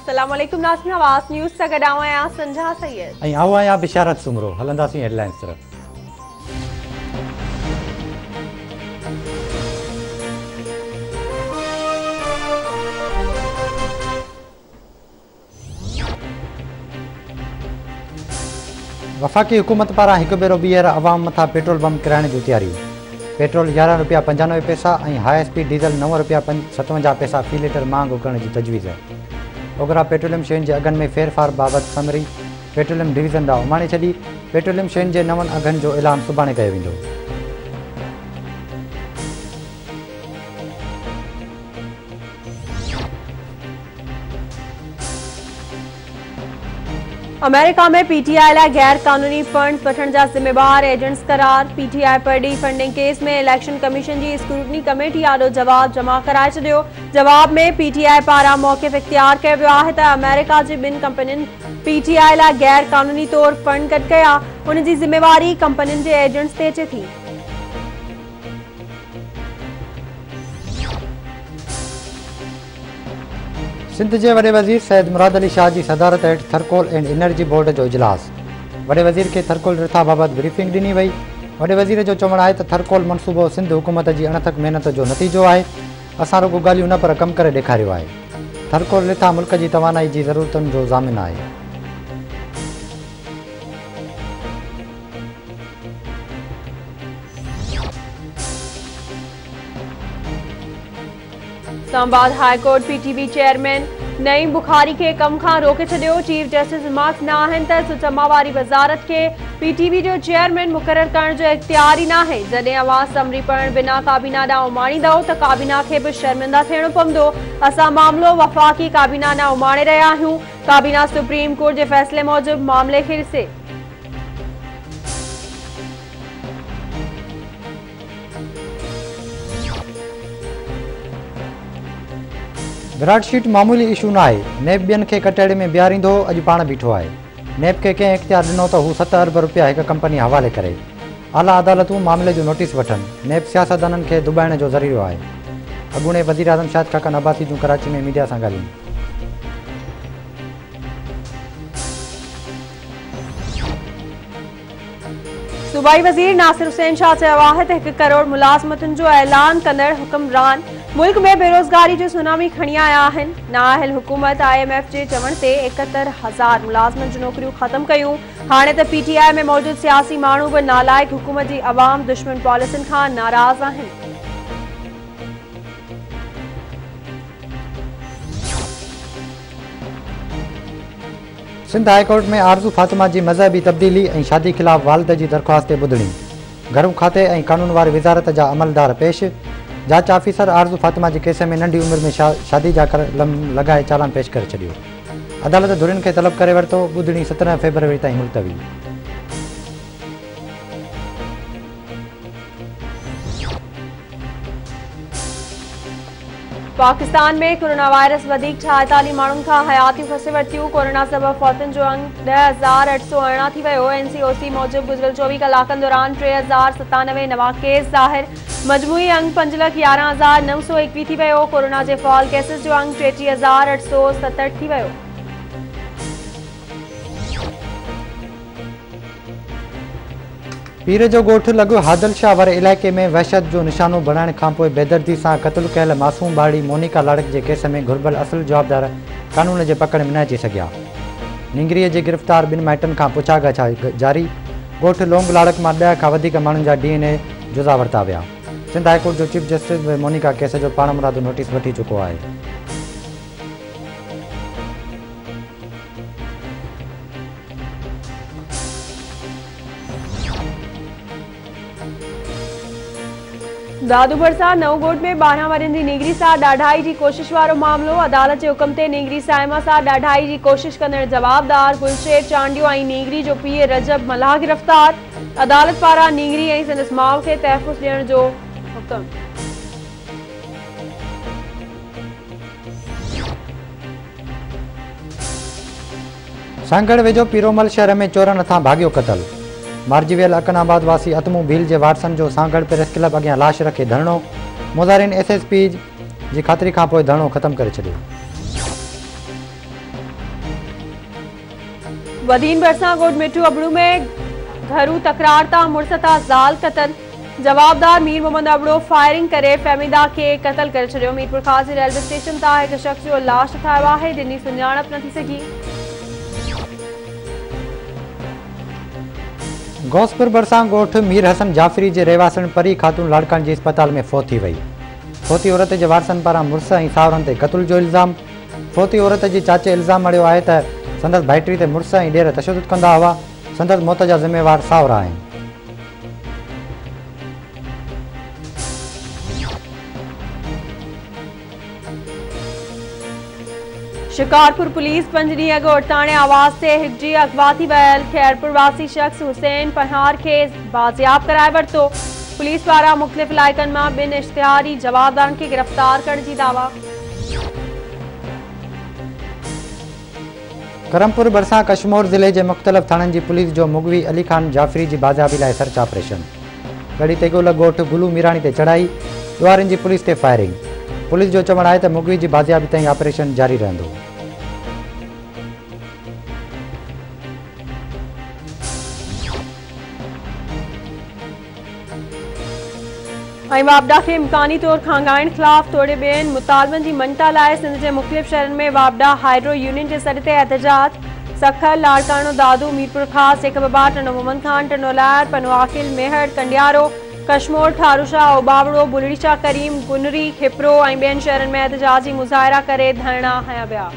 अस्सलाम वालेकुम नाज़रीन, आवाज़ न्यूज़ से गॾु आहियां संझा सैयद ऐं आऊं आहियां बिशारत सुमरो। हलंदासीं हेडलाइंस तरफ़। वफ़ाक़ी हुकूमत पारां हिकु भेरो ॿीहर अवाम मथां पेट्रोल बम किराइण जूं तैयारियूं। पेट्रोल ₹11.95 ऐं हाई स्पीड डीज़ल ₹9.57 फ़ी लीटर महांगो करण जी तजवीज़। ओघरा पेट्रोलियम शयुनि जे अघनि में फेरफार बाबति समरी पेट्रोलियम डिवीज़न ॾांहुं उमाणे छॾी। पेट्रोलियम शयुनि जे नवनि अघनि जो ऐलान सुभाणे कयो वेंदो। अमेरिका में पीटीआई लाइ गैर कानूनी फंड वठण जा ज़िम्मेवार एजेंट्स करार। पीटीआई परडी फंडिंग केस में इलेक्शन कमीशन जी स्क्रूटनी कमेटी आॾो जवाब जमा कराए छॾियो। जवाब में पीटीआई पारां मौक़िफ़ इख्तियार कयो वियो आहे त अमेरिका जी ॿिनि कंपनियुनि पीटीआई लाइ गैर कानूनी तौर फंड गॾु कया। उन जी ज़िम्मेवारी कंपनियुनि जे एजेंट्स ते अचे थी। सिंध के वडे वज़ीर सैयद मुराद अली शाह की सदारत हेठ थरकोल एंड एनर्जी बोर्ड जो इजलास। वडे वज़ीर के थरकोल रिथा बाबत ब्रीफिंग ॾिनी वई। वडे वज़ीर जो चवणु आहे त थरकोल मनसूबो सिंध हुकूमत की अणथक मेहनत जो नतीजो है। असां रुगो ॻाल्हियूं न पर कम करे ॾेखारियो आहे। थरकोल रिथा मुल्क की तवानाई की ज़रूरतुनि जो ज़ामिन है। Islamabad high court PTB chairman Naeem Bukhari के कम खां रोके छॾियो। चीफ जस्टिस रिमार्क्स न आहिनि त सुचमा वारी वज़ारत के पीटीबी जो चेयरमैन मुक़रर करण जो इख्तियार ई न आहे। जॾहिं अवां समरी पढ़ण बिना काबीना ॾांहुं उमाणींदव त काबीना खे बि शर्मिंदा थियणो पवंदो। असां मामिलो वफ़ाक़ी काबीना ॾांहुं उमाणे रहिया आहियूं। काबीना सुप्रीम कोर्ट जे फ़ैसिले मूजिबि मामले खे ॾिसे। विराट शीट मामूली इशू ना है। नेब ॿियनि खे कटेड़े में बीहारींदो अॼु पाण बीठो आहे। नेब खे कंहिं इख्तियार ॾिनो त हू 7 अरब रुपया हिकु कंपनी हवाले करे। आला अदालतूं मामले जो नोटिस वठनि। नेब सियासतदाननि खे दुॿाइण जो ज़रियो आहे। अॻूणे वज़ीर आज़म शाहिद खाकन अब्बासी जूं कराची में मीडिया सां ॻाल्हियूं। सूबाई वज़ीर नासिर हुसैन शाह चयो आहे त 1 करोड़ मुलाज़मतुनि जो ऐलान कंदड़ हुक्मरान मुल्क में बेरोज़गारी जो सुनामी खणी आया आहिनि। नाअहल हुकूमत IMF जे चवण ते 71,000 मुलाज़मनि जूं नौकरियूं ख़त्म कयूं। हाणे त PTI में मौजूद सियासी माण्हू बि नालाइक हुकूमत जी अवाम दुश्मन पॉलिसियुनि खां नाराज़ आहिनि। सिंध हाई कोर्ट में आरज़ू फातिमा की मज़हबी तब्दीली और शादी खिलाफ़ वालिद की दरख्वास्त ॿुधणी। घरू खाते और कानून वारी वज़ारत जा अमलदार पेश। जांच ऑफिसर आरज़ू फातिमा के केस में नंढी उम्र में शादी जा लगाए चालान पेश कर छॾियो। अदालत धुरियुनि खे तलब करे वरितो। ॿुधणी 17 फरवरी ताईं मुलतवी। पाकिस्तान में कोरोना वायरस वधीक 46 माण्हुनि खां हयातियूं खसे वरितियूं। कोरोना सबब फौतुनि जो अंग 10,818 थी वियो। NCOC मूजिबि गुज़िरियल 24 कलाकनि दौरान 3,097 नवां केस ज़ाहिर। मजमूई अंग 5,11,921 थी वियो। कोरोना जे फ़ाल केसिस जो अंग 33,867 थी वियो। पीर जो ॻोठु लॻ हादल शाह वारे इलाइक़े में वहशत जो निशानो बणाइण खां पोइ बेदर्दी सां क़त्ल कयल मासूम ॿारड़ी मोनिका लाड़क जे केस में घुर्बल असुल जवाबदार कानून जे पकड़ में न अची सघिया। निंगरीअ जे गिरफ़्तार 2 माइटनि खां पुछागछ जारी। ॻोठु लोंग लाड़क मां 10 खां वधीक माण्हुनि जा DNA जुज़ा वरिता विया। सिंध हाई कोर्ट जो चीफ जस्टिस बि मोनिका केस जो पाण मुरादो नोटिस वठी चुको आहे। दादू भरसा नवगोट में 12 वरनि जी नीगरी सां ॾाढाई जी कोशिश वारो मामलो। अदालत जे हुकम ते नीगरी साइमा सां ॾाढाई जी कोशिश कंदड़ जवाबदार गुलशेर चांडियो ऐं नीगरी जो पीउ रजब मल्हा गिरफ़्तार। अदालत पारां नीगरी ऐं संदसि माउ खे तहफ़ुज़ ॾियण जो हुकुम। सांगड़ वेझो पीरोमल शहर में चोरनि हथां भाॻियो क़तल। मारिजी वियल अकनाबाद वासी अतमू भील के वारसन जो सांगड़ प्रेस क्लब अॻियां लाश रखे धरणो। मुज़ारिन SSP की ख़ातिरी खां पोइ धरणो ख़त्म करे छॾियो। वदीन बरसा गोड मिट्टू अबड़ू में घरू तकरार ता मुड़स ता ज़ाल कतल। जवाबदार मीर मोहम्मद अबड़ो फायरिंग करे फहमीदा के कतल करे छड़ियो। मीरपुर खासी रेलवे स्टेशन ता एक शख्स जो लाश ठाहियो आहे जिनी सुञाणप न थी सघी। गौसपुर बरसां ॻोठ मीर हसन जाफ़री जे रहवासन परी ख़ातून लाड़कान जी अस्पताल में फ़ौत थी वई। फ़ौती औरत जे वारसनि पारां मुड़स ऐं सावरनि ते क़त्ल जो इल्ज़ाम। फ़ौती औरत जी चाचे इल्ज़ाम हणियो आहे त संदसि भाइटरी ते मुड़स ऐं ॾेर तशदुद कंदा हुआ। संदसि मौत जा ज़िम्मेवार सावरा आहिनि। शिकारपुर पुलिस 5 ॾींहं अॻु उड़ताणे आवाज़ से हिकजी अगवा थी वियल खैरपुर वासी शख्स हुसैन पहार के बाज़ियाब कराए वरितो। पुलिस पारां मुख़्तलिफ़ इलाइक़नि मां 2 इश्तिहारी जवाबदारनि खे गिरफ़्तार करण जी दावा। करमपुर बरसां कश्मीर ज़िले जे मुख़्तलिफ़ थाणनि जी पुलिस जो मुगवी अली खान जाफ़री जी बाज़ियाबी लाइ सर्च ऑपरेशन। गढ़ी तेगोल ॻोठ गुलू मीराणी ते चढ़ाई, ॾुआरियुनि जी पुलिस ते फायरिंग। पुलिस जो चवणु आहे त मुगवी जी बाज़ियाबी ताईं ऑपरेशन जारी रहंदो। वापडा के इम्कानी तौर खांगाइण खिलाफ तोड़े ॿियनि मुतालबनि जी मञता लाइ सिंध के मुख़्तलिफ़ शहरनि में वापडा हाइड्रो यूनियन के सर ते एहतजाज। सखल, लाड़काणो, दादू, मीरपुर खास, एकबबा, टनो मोहम्मद खान, टनो लैर, पनो आकिल, मेहर, कंडियारो, कश्मोर, ठारूशाह, ओबावड़ो, बुलड़ीशाह करीम, गुनरी, हिपरो ऐं ॿियनि शहरनि में एहतजाजी मुज़ाहिरा करे धरना हया विया।